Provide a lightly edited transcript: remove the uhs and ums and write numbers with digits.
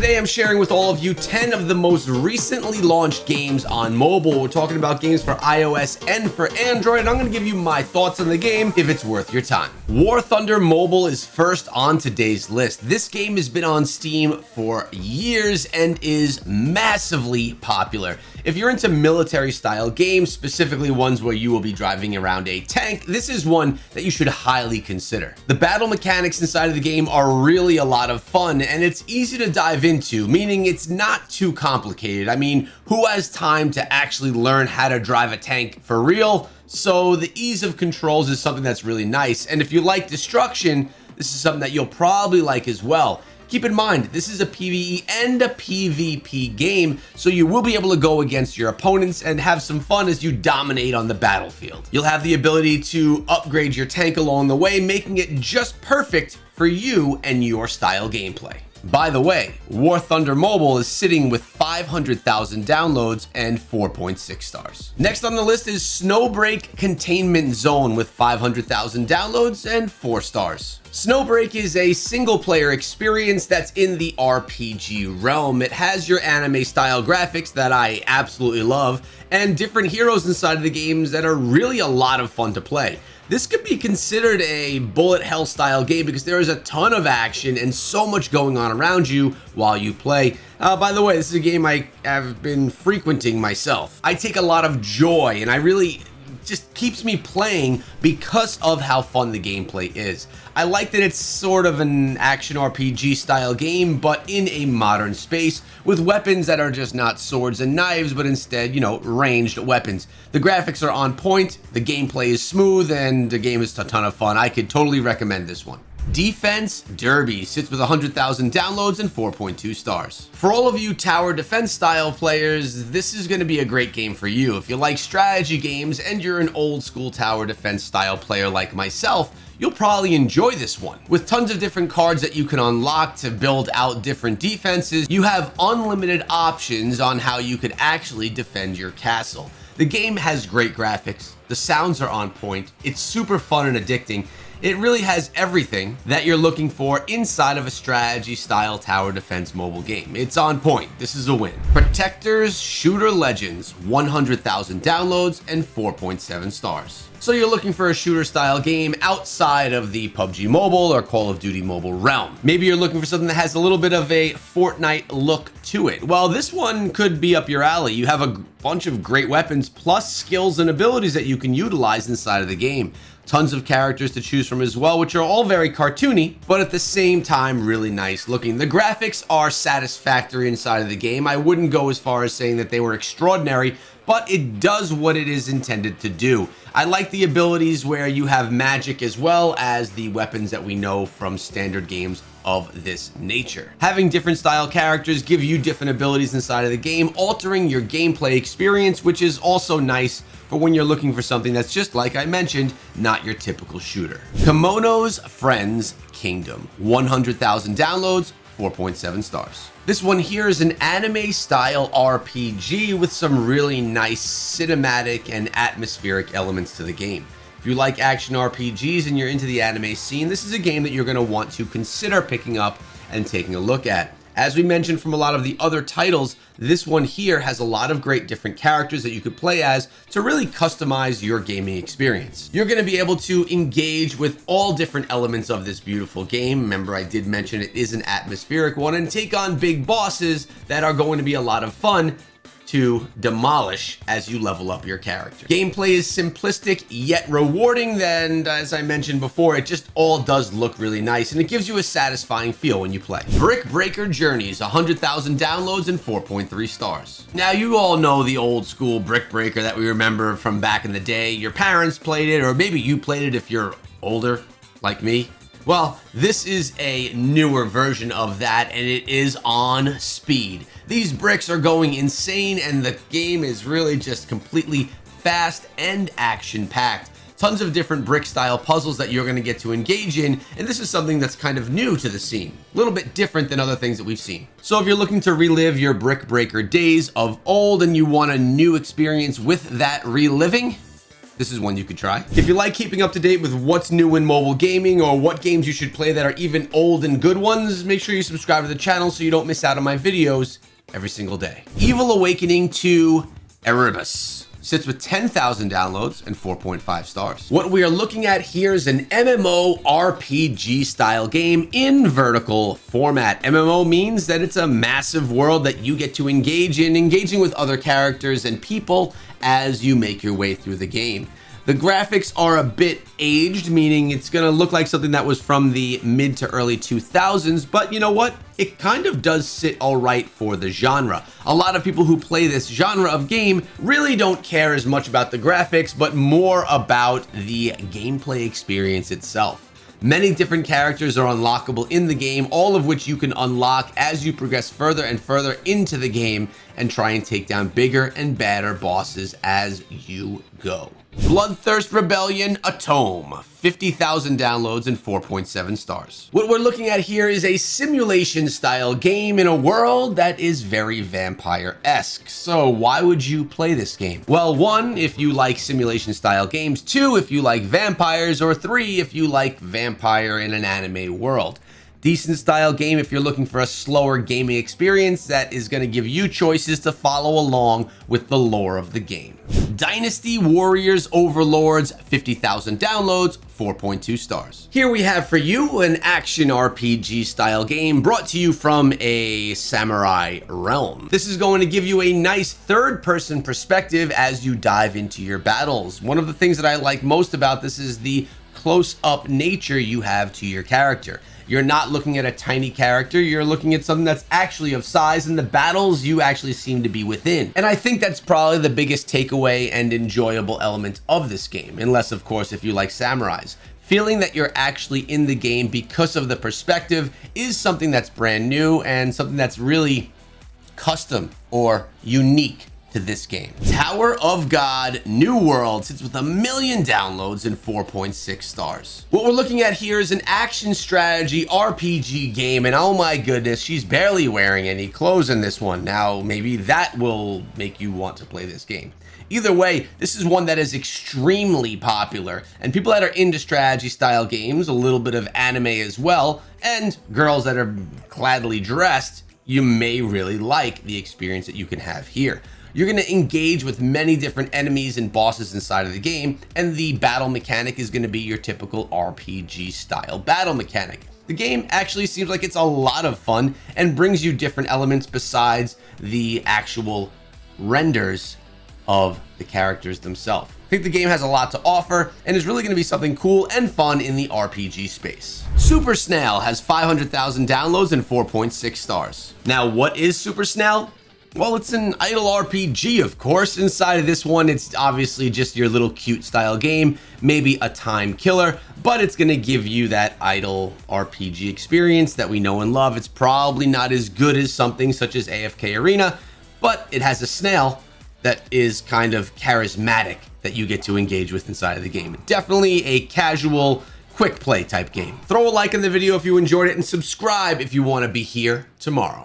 Today I'm sharing with all of you 10 of the most recently launched games on mobile. We're talking about games for iOS and for Android, and I'm going to give you my thoughts on the game if it's worth your time. War Thunder Mobile is first on today's list. This game has been on Steam for years and is massively popular. If you're into military-style games, specifically ones where you will be driving around a tank, this is one that you should highly consider. The battle mechanics inside of the game are really a lot of fun, and it's easy to dive into, meaning it's not too complicated. I mean, who has time to actually learn how to drive a tank for real? So the ease of controls is something that's really nice, and if you like destruction, this is something that you'll probably like as well. Keep in mind, this is a PvE and a PvP game, so you will be able to go against your opponents and have some fun as you dominate on the battlefield. You'll have the ability to upgrade your tank along the way, making it just perfect for you and your style gameplay. By the way, War Thunder Mobile is sitting with 500,000 downloads and 4.6 stars. Next on the list is Snowbreak Containment Zone with 500,000 downloads and 4 stars. Snowbreak is a single-player experience that's in the RPG realm. It has your anime-style graphics that I absolutely love, and different heroes inside of the games that are really a lot of fun to play. This could be considered a bullet hell style game because there is a ton of action and so much going on around you while you play. By the way, this is a game I have been frequenting myself. I take a lot of joy, and I really just keeps me playing because of how fun the gameplay is. I like that it's sort of an action RPG style game, but in a modern space with weapons that are just not swords and knives, but instead, ranged weapons. The graphics are on point, the gameplay is smooth, and the game is a ton of fun. I could totally recommend this one. Defense Derby sits with 100,000 downloads and 4.2 stars. For all of you tower defense style players, this is going to be a great game for you. If you like strategy games and you're an old school tower defense style player like myself, you'll probably enjoy this one. With tons of different cards that you can unlock to build out different defenses, you have unlimited options on how you could actually defend your castle. The game has great graphics, the sounds are on point, it's super fun and addicting. It really has everything that you're looking for inside of a strategy style tower defense mobile game. It's on point. This is a win. Protectors Shooter Legends, 100,000 downloads and 4.7 stars. So you're looking for a shooter style game outside of the PUBG Mobile or Call of Duty Mobile realm. Maybe you're looking for something that has a little bit of a Fortnite look to it. Well, this one could be up your alley. You have a bunch of great weapons plus skills and abilities that you can utilize inside of the game. Tons of characters to choose from as well, which are all very cartoony, but at the same time really nice looking. The graphics are satisfactory inside of the game. I wouldn't go as far as saying that they were extraordinary, but it does what it is intended to do. I like the abilities where you have magic as well as the weapons that we know from standard games of this nature. Having different style characters give you different abilities inside of the game, altering your gameplay experience, which is also nice for when you're looking for something that's just, like I mentioned, not your typical shooter. Kimono's Friends Kingdom, 100,000 downloads, 4.7 stars. This one here is an anime style RPG with some really nice cinematic and atmospheric elements to the game. If you like action RPGs and you're into the anime scene, this is a game that you're going to want to consider picking up and taking a look at. As we mentioned from a lot of the other titles, this one here has a lot of great different characters that you could play as to really customize your gaming experience. You're going to be able to engage with all different elements of this beautiful game. Remember, I did mention it is an atmospheric one, and take on big bosses that are going to be a lot of fun to demolish as you level up your character. Gameplay is simplistic yet rewarding, and as I mentioned before, it just all does look really nice, and it gives you a satisfying feel when you play. Brick Breaker Journeys, 100,000 downloads and 4.3 stars. Now, you all know the old school Brick Breaker that we remember from back in the day. Your parents played it, or maybe you played it if you're older, like me. Well, this is a newer version of that, and it is on speed. These bricks are going insane, and the game is really just completely fast and action-packed. Tons of different brick-style puzzles that you're going to get to engage in, and this is something that's kind of new to the scene. A little bit different than other things that we've seen. So if you're looking to relive your Brick Breaker days of old and you want a new experience with that reliving, this is one you could try. If you like keeping up to date with what's new in mobile gaming or what games you should play that are even old and good ones, make sure you subscribe to the channel so you don't miss out on my videos every single day. Evil Awakening 2 Erebus sits with 10,000 downloads and 4.5 stars. What we are looking at here is an MMO RPG style game in vertical format. MMO means that it's a massive world that you get to engage in, engaging with other characters and people as you make your way through the game. The graphics are a bit aged, meaning it's going to look like something that was from the mid to early 2000s, but you know what? It kind of does sit all right for the genre. A lot of people who play this genre of game really don't care as much about the graphics, but more about the gameplay experience itself. Many different characters are unlockable in the game, all of which you can unlock as you progress further and further into the game and try and take down bigger and badder bosses as you go. Bloodthirst Rebellion Atome, 50,000 downloads and 4.7 stars. What we're looking at here is a simulation style game in a world that is very vampire-esque. So why would you play this game? Well, 1, if you like simulation style games, 2, if you like vampires, or 3, if you like vampire in an anime world. Decent style game if you're looking for a slower gaming experience that is going to give you choices to follow along with the lore of the game. Dynasty Warriors Overlords, 50,000 downloads, 4.2 stars. Here we have for you an action RPG style game brought to you from a samurai realm. This is going to give you a nice third-person perspective as you dive into your battles. One of the things that I like most about this is the close-up nature you have to your character. You're not looking at a tiny character, you're looking at something that's actually of size, and the battles you actually seem to be within. And I think that's probably the biggest takeaway and enjoyable element of this game, unless of course if you like samurais. Feeling that you're actually in the game because of the perspective is something that's brand new and something that's really custom or unique to this game. Tower of God New World sits with 1 million downloads and 4.6 stars. What we're looking at here is an action strategy RPG game, and oh my goodness, she's barely wearing any clothes in this one. Now, maybe that will make you want to play this game. Either way, this is one that is extremely popular, and people that are into strategy style games, a little bit of anime as well, and girls that are gladly dressed, you may really like the experience that you can have here. You're going to engage with many different enemies and bosses inside of the game, and the battle mechanic is going to be your typical RPG style battle mechanic. The game actually seems like it's a lot of fun and brings you different elements besides the actual renders of the characters themselves. I think the game has a lot to offer and is really going to be something cool and fun in the RPG space. Super Snail has 500,000 downloads and 4.6 stars. Now, what is Super Snail? Well, it's an idle RPG, of course. Inside of this one, it's obviously just your little cute style game, maybe a time killer, but it's going to give you that idle RPG experience that we know and love. It's probably not as good as something such as AFK Arena, but it has a snail that is kind of charismatic that you get to engage with inside of the game. Definitely a casual, quick play type game. Throw a like in the video if you enjoyed it and subscribe if you want to be here tomorrow.